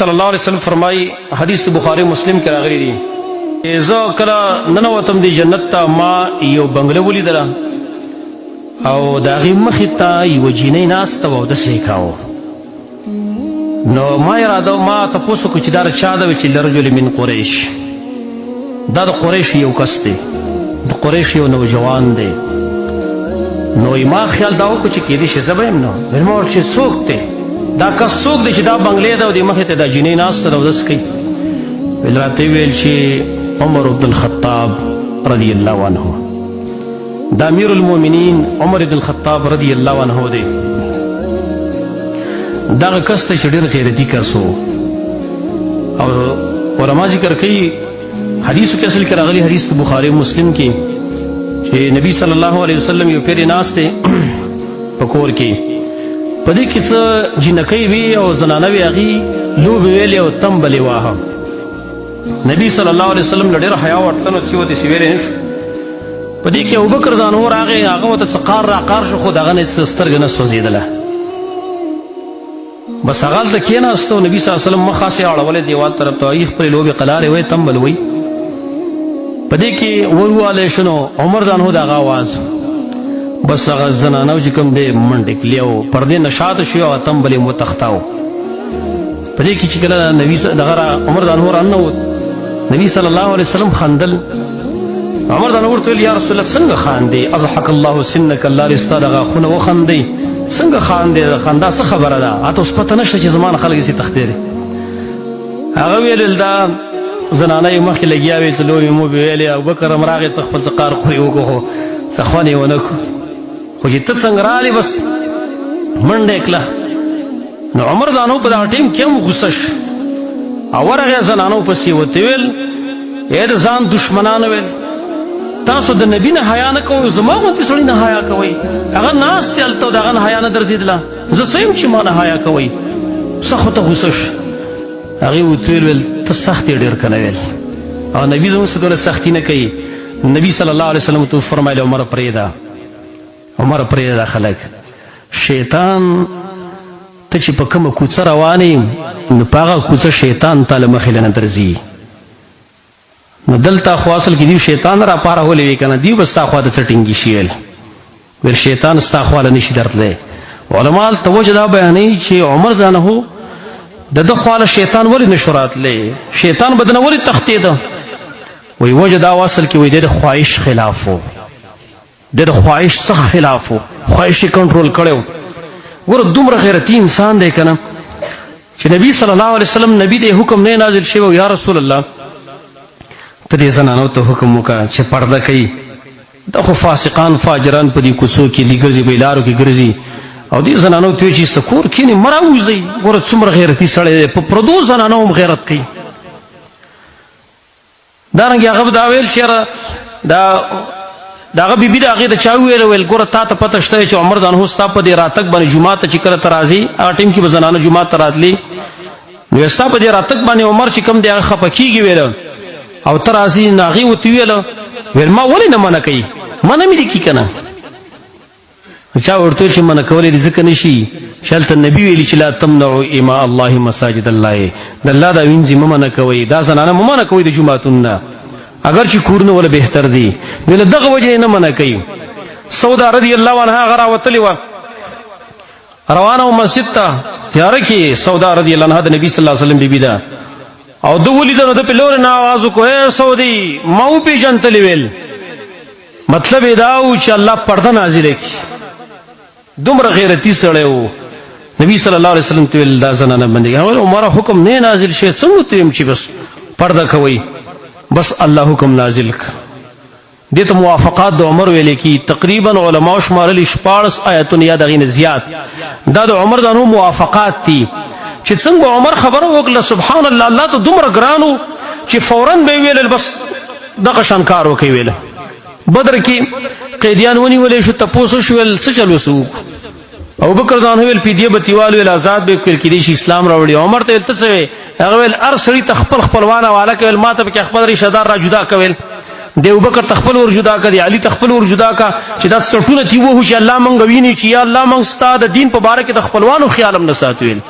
صلی الله علیه وسلم فرمایي حدیث بخاری مسلم کې راغلی دی زه کله ننوتم دی جنت ته ما یو بنګله ولیدله او د هغې مخې ته یوه جینۍ ناسته وه او داسې یې کاوه نو ما اراده ما تپوس وکړو چې دا د چا ده چې لرجل من قریش دا د قریش یو کس دی د قریش یو نوجوان دی نو ما خیال دا وکړو چې کیدای شي زه به یم نو ما ورته چې څوک دی دا کس څوک دی چې دا بنګلې ده او دې مخې ته دا جینۍ ناسته ده او داسې کوي ویل راته ویل چې عمر بن الخطاب رضی الله عنه دا امیر المؤمنین عمر بن الخطاب رضی الله عنه دی دغه کس ته چې ډېر غیرتي کس و او علما ذکر کوي حدیثو کې اصل کې راغلی حدیث بخاري مسلم کې چې نبی صلی الله علیه وسلم یو پیر ناست دی په کور کې په دې کې څه جینکۍ وي او زنانه وي هغې لوبې ویلې او تمبلې واهه نبی صلی الله علیه وسلم له ډېره حیا ورته نو چې ورته یې ویلې نه شو په دې کې ابوبکر ځانو راغی هغه ورته څه قار راقار شو خو د هغه نه څه سترګه نه سوځېدله بس هغه هلته کېناست او نبي صلی الله علیه وسلم مخ هسې اړولی دیوال طرف ته هغې خپلې لوبې قلارې وی تمبل وی په دې کې ووالی شو نو عمر ځانهو د هغه آواز بس هغه زنانه چې کوم دی منډې کړلې او پردې نه شاته شو او تمبل یې وتښتاو په دې کې چې کله نبي دغه عمر ځانهو راننوت نبي صلی الله علیه وسلم خندل عمر ځانهو ورته ویل یا رسول الله څنګه خاندې اضحک الله سنک الله دې ستا دغه غاښونه وخندئ څنګه خاندې خندا څه خبره ده اته اوس پته نشته چې زما نه خلک یې تښتېدې هغه ویل دا زنانه یې مخکې لګیا وې چې لوبې موبې ویلې ابوبکر هم راغی څه خپل څه قار خورې وکړو خو څه خوند یې ونه کړو خو چې ته څنګه رالې بس منډه یې کړه نو عمر ځانو په دغه ټیم کې هم غوسه شو او ورغې زنانو پسې ورته ویل ای د ځان دشمنانو ویل تاسو د نبي نه حیا نه کوئ زما غوندې سړي نه حیا کوئ هغه ناست دی هلته د هغه نه حیا نه درځېدله زه څه یم چې ما نه حیا کوئ سخت ورته غوسه شو هغې ورته ویل ته سخت یې ډېر که نه ویل او نبي زموږ څه ډول سختي نه کوي نبي صلی الله علیه وسلم ته وفرمایل عمر پرېږده عمر پرېږده خلک شیطان ته چې په کومه کوڅه روان یې نو په هغه کوڅه شیطان تا له مخې نه درځي نو دلته خو اصل کې دیو شیطان را پارولې وي که نه دیو به ستا خوا ته څه ټینګي شي ویل شیطان ستا خواله نشي درتلی علما هلته وجه دا بیانوي چې عمر ځانهو د ده خواله شیطان ولې نشو راتلی شیطان به د نه ولې تښتېده وایي وجه دا و اصل کې وایي دی د خواهش خلاف و دی د خواهش څخه خلاف و خواهش یې کنټرول کړی و ګوره دومره غیرتي انسان دی که نه چې نبي صلی الله علیه وسلم نبي دی حکم نه نازل شوی یا رسول الله ته دې زنانو ته حکم وکړه چې پرده کوي دا خو فاسقان فاجران په دې کوڅو کې دي ګرځي په لارو کې ګرځي او دې زنانو ته وایي چې څه کور کښېنئ مه راوځئ ګوره څومره غیرتي سړی دی په پردو زنانو هم غیرت کوي دارنګې هغه به دا ویل چې یاره د هغه بیبي د هغې د چا وویل ویل ګوره تا ته پته شته چې عمر ځانهو ستا په دې راتګ باندې جومات ته چې کله ته راځې هغه ټیم کې به زنانه جومات ته راتلې نو ستا په دې راتګ باندې عمر چې کوم دی هغه خفه کېږي ویله او ته راځي نو هغې ورته ویله ویل ما ولې نه منع کوي منع مې دې کي که نه چا ورته ویل چې منع کولی دې ځکه نه شي چې هلته نبي ویلي چې لا تمنعوا اماء الله مساجد الله د الله دا وینځي مه منع کوئ دا زنانه مه منع کوئ د جوماتونو نه اگر چې کورونه وله بهتر دي نو له دغه وجې نه منع کوي سودا رضی الله عنها هغه راوتلې وه روانه و مسجد ته تیاره کې سودا رضی الله عنها د نبي صلی الله علیه وسلم بیبي ده او ده ولیده نو ده پې لورې نه آواز وکړو ای سودی ما وپېژندلې ویل مطلب یې دا و چې الله پرده نازله کړي دومره غیرتي سړی و نبي صلی الله علیه وسلم ته ویل دا زنانه بندګي هغه عمره حکم نه نازل شوی څنګه ته یم چې بس پرده کوئ بس الله حکم نازل کړ دې ته موافقات د عمر ویلې کی تقریبا علماو شمارلي 14 آیتونه یا د هغې نه زیات دا د عمر د موافقات دي چې څنګه عمر خبره وکړه سبحان الله الله ته دومره ګران و چې فوراً به یې ویلل بس دغه شان کار وکړئ ویله بدر کې قیدیان ونیولی شو تپوس وشو ویل څه چل وسو ابوبکر ځان ویل فدیه به تیوال ویل آزاد به ویل کېدای شي اسلام راوړي عمر ته ویل ته څه ویې هغه ویل هر سړي ته خپل خپلوان حواله کوي ما ته پکې خپل ریشه دار را جدا کویل د ابوبکر ته خپل ور جدا کړي علي ته خپل ور جدا کا چې دا سټونه تی وو چې الله مونږ ویني چې یا الله مونږ ستا د دین په باره کې د خپلوانو خیال هم نه ساتو ویل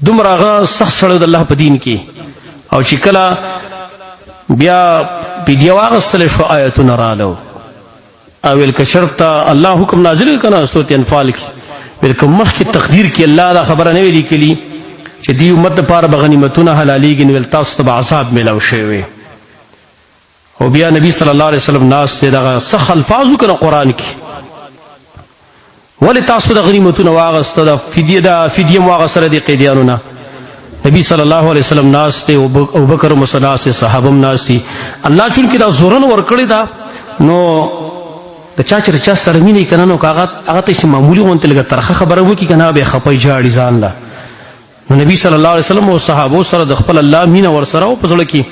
دومره هغه سخت سړی د الله په دین کې او چې کله بیا پیډیا واغستل شو آیتونه رالو او ویل که چرته الله حکم نازل کنه سورۃ انفال کې ویل که مخکې تقدیر کې الله دا خبره نه ویلي کلی چې دی امت دپاره به غنیمتونه حلالېږي نو ویل تاسو ته به عذاب میلاو شوی وي او بیا نبی صلی الله علیه وسلم ناست دی دغه سخت الفاظ وکړه قرآن کې ولې تاسو د غنیمتونه واغسته د فدیه مو واغستله د قیدیانو نه نبی صلی الله علیه وسلم ناست دی ابوبکر مسناست صحابه هم ناست دي الله چونکې دا زورن ورکړې ده نو د چا چې چا سره مینې که نه نو که هغه ته معمولي غوندې لږه ترخه خبره وکړي که نه بیا خپی جاړي ځان له نو نبی صلی الله علیه وسلم او صحابو سره د خپل الله مینه ورسره او په زړه کې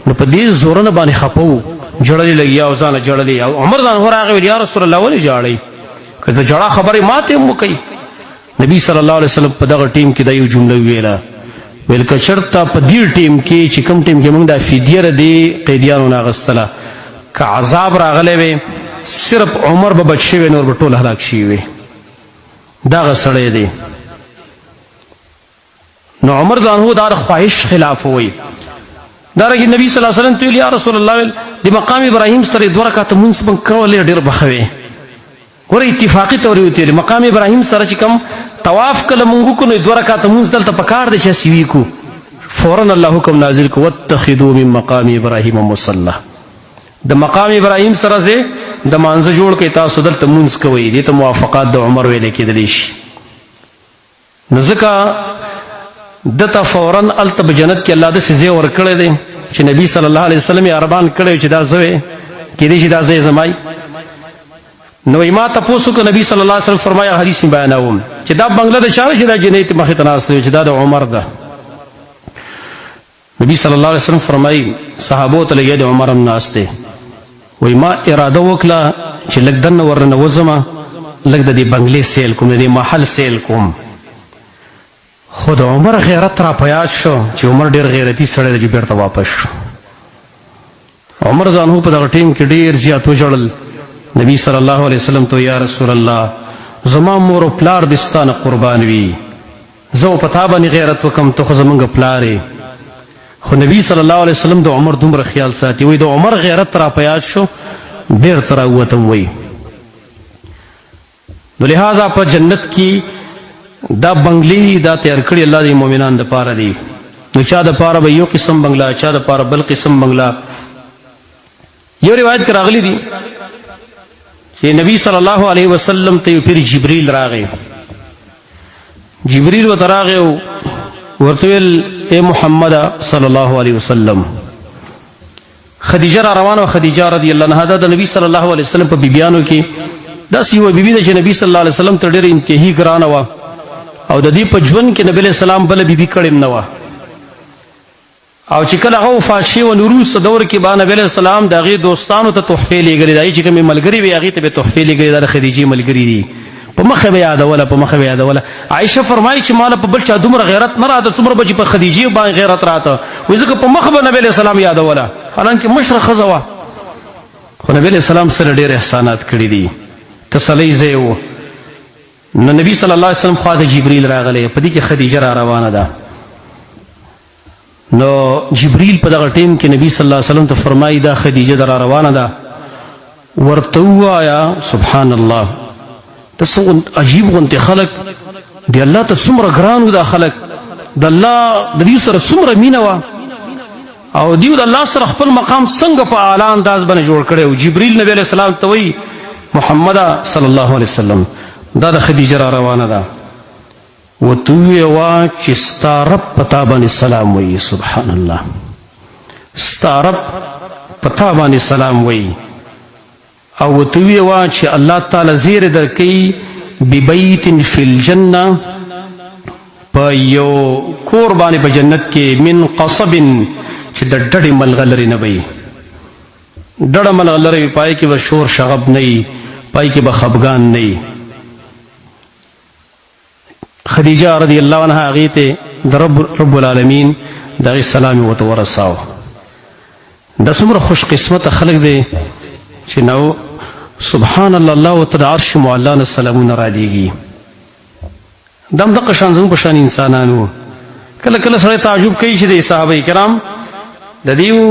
نو په دې زورنه باندې خپه وو جړلې لګیا او ځانه جړلې او عمر ځان ورغی ویل یا رسول الله ولې جاړئ که د جړه خبرې ماته هم وکړي نبی صلی الله علیه وسلم په دغه ټیم کې دا یو جمله ویله ویل که چېرته په دې ټیم کې چې کوم ټیم کې موږ دا فدیه د دې قیدیانو نه اخیستله که عذاب راغلی وی صرف عمر به بچ شوی نور به ټول هلاک شوي وي دغه سړی دی نو عمر ځانهو دا د خواهش خلاف وی دارنګه نبی صلی الله علیه وسلم ته یا رسول الله د مقام ابراهیم سره 2 رکعات مونږ به کول ډیر بخوي ور اتفاقی تور وی مقام ابراهیم سره چې کوم طواف کله مونږ کو نو 2 رکعات مونږ دلته پکار دي چې سوي کو فورا الله حکم نازل کو واتخذوا من مقام ابراهیم مصلى د مقام ابراهیم سره زه د مانزه جوړ کې تاسو دلته مونږ کوي دې ته موافقات د عمر ویل کېدلی شي نو ځکه دته فورا الته جنت کې الله د سزا ور کړی دی چې نبی صلی الله علیه وسلم یې ارمان کړی چې دا زوی کېدی چې دا زوی زمای نو ما تاسو کو نبی صلی الله علیه وسلم فرمایا حدیث بیانوم چې دا بنگله د چاره چې دا جنیت مخې ته ناست چې دا د عمر ده نبی صلی الله علیه وسلم فرمایي صحابو ته لګي د عمر هم ناست دی وای ما اراده وکړه چې لږ دنه ورنه وزمه لږ د دې بنگلې سیل کوم د دې محل سیل کوم خود عمر غیرت را پیاد شو چې عمر ډیر غیرتی سړی دی بیرته واپس شو عمر ځانو په دغه ټیم کې ډیر زیات وژړل نبی صلی الله علیه وسلم ته یا رسول الله زما مور او پلار دستانه قربان وي زه په تا باندې غیرت وکم ته خو زمونږ پلارې خو نبی صلی الله علیه وسلم د عمر دومره خیال ساتي وي د عمر غیرت را پیاد شو بیرته راووتم وی نو لہذا په جنت کې دا بنگلی دا تیار کړی الله د مؤمنان د پاره دی نو چا د پاره به یو قسم بنگلا چا د پاره بل قسم بنگلا یو روایت کې راغلی دی چې نبی صلی الله علیه وسلم ته پیر جبرئیل راغی جبرئیل ورته راغی ورته ویل اے محمد صلی الله علیه وسلم خدیجه را روانه خدیجه رضی الله عنها د نبی صلی الله علیه وسلم په بیبیانو کې داسې یو بیبي ده چې نبی صلی الله علیه وسلم ته ډېر انتهایی ګرانه وه او د دې په ژوند کې نبی علیه السلام بله بیبي کړې هم نه وه او چې کله هغه وفات شوی و نو وروسته دور کې به نبی علیه السلام د هغې دوستانو ته تحفې لېږلې د هغې چې کومې ملګري وې هغې ته به تحفې لېږلې دا د خدیجې ملګري دي په مخه به یادوله په مخه به یادوله عایشه فرمایي چې ماله په بل چا دومره غیرت نه راته څومره به چې په خدیجې باندې غیرت راته وایي ځکه په مخه به نبی علیه السلام یادوله حالانکې مشره ښځه وه خو نبی علیه السلام سره ډېر احسانات کړي دي تسلی ځای و نو نبی صلی الله علیه وسلم خواته جبرئیل راغلی په دې کې خدیجه را روانه ده نو جبرئیل په دغه ټیم کې نبی صلی الله علیه وسلم ته فرمایي دا خدیجه در روانه ده ورته ووایه سبحان الله ته څه عجیب غوندې خلک دی الله ته څومره ګران و دا خلک د الله د دوی سره څومره مینه وه او دیو د الله سره خپل مقام څنګه په اعلی انداز باندې جوړ کړی و جبرئیل نبی علیه السلام ته وایي محمد صلی الله علیه وسلم دا د خدیجه را روانه ده ورته ووایه چې ستا رب په تا باندې سلام وایي سبحان الله ستا رب په تا باندې سلام وایي او ورته ووایه چې الله تعالی زیری درکوي ببیت فی الجنه په یو کور باندې په جنت کې من قصب چې د ډډې ملغلرې نه وي ډډه ملغلرې وي پای کې به شور شغب نه وي پای کې به خفګان نه وي خدیجه رضی الله عنها هغې ته د رب العالمین د هغې سلام یې ورته ورساو دا څومره خوش قسمته خلک دی چې نو سبحان الله الله ورته د عرش معلا نه سلامونه رالیږي دا هم دغه شان زموږ په شان انسانان وو کله کله سره تعجب کوي چې د صحابه کرام د دیو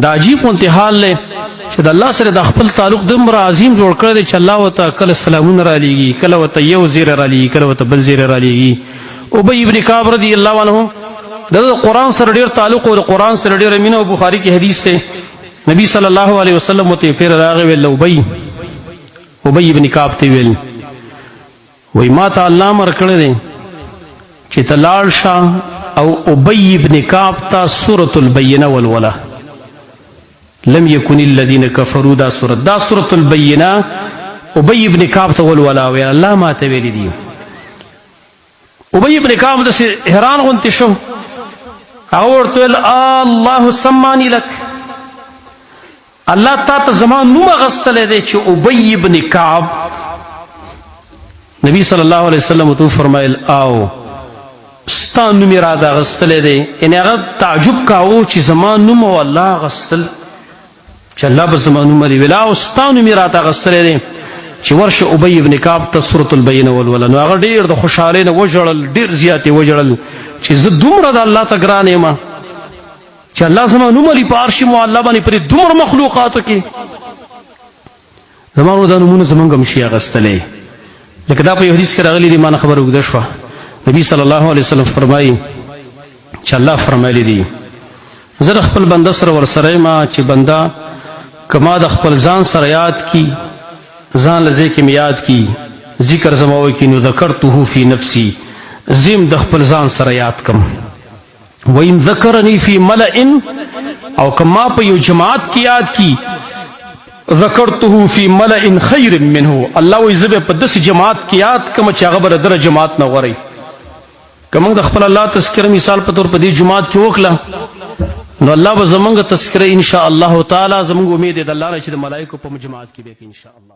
د عجیب انتحال له چې د الله سره د خپل تعلق دومره عظیم جوړ کړی دی چې الله وته کله سلامونه را لېږي، کله وته یو زیره را لېږي، کله وته بل زیره را لېږي. ابی ابن کعب رضی الله عنه د قرآن سره ډېر تعلق او د قرآن سره ډېره مینه او بخاري کې حدیث دی. نبی صلی الله علیه وسلم ته پیر راغی ویل ابی ابن کعب ته ویل وای ما ته الله امر کړی دی چې ته لاړ شه او ابی ابن کعب ته سورة البینه ولوله. لم يكن الذين كفروا دا سورة البینه ابی ابن کعب ته ولوله وی الله ما ته ویلی دی. ابی ابن کعب داسې حیران غوندې شو، هغه ورته ویل الله سمانی لک، الله تا ته زما نوم اغستلی دی چې ابی ابن کعب. نبی صلی الله علیه وسلم ته فرمایل او ستا نوم یې راته اغستلی دی، یعنې هغه تعجب کاوه چې زما نوم او الله اغستل، چې الله به زما نوم لري. ویل او ستا نوم یې راته اغستلی دی چې ورشه ابی ابن کعب ته سورة البینه ولوله. نو هغه ډېر د خوشحالۍ نه وژړل، ډېر زیات یې وژړل چې زه دومره د الله ته ګران یم چې الله زما نوم لري په عرش معلی باندې پرې دومره مخلوقاتو کې زما نو دا نومونه زمونږ هم شي اغستلی. لکه دا په یو حدیث کې راغلي دي، ما نه خبره اوږده شوه. نبی صلی الله علیه وسلم فرمایي چې الله فرمایلی دي زه د خپل بنده سره ورسره یم چې بنده که ما د خپل ځان سره یاد کی، ځان له ځای کې مې یاد کی، ذکر زما وکړي، نو ذکرته فی نفسی، زم د خپل ځان سره یاد کم. وإن ذکرنی فی ملئ، او که ما په یو جماعت کې یاد کی، ذکرته فی ملئ خیر منه، الله وایي زه به په داسې جماعت کې یاد کم چې هغه به د دغه جماعت نه غوره. که موږ د خپل الله تذکره مثال په طور په دې جماعت کې وکړه نو الله به زمونږ تذکره ان شاء الله تعالی، زمونږ امید دی د الله نه چې د ملائکو په جماعت کې به ان شاء الله.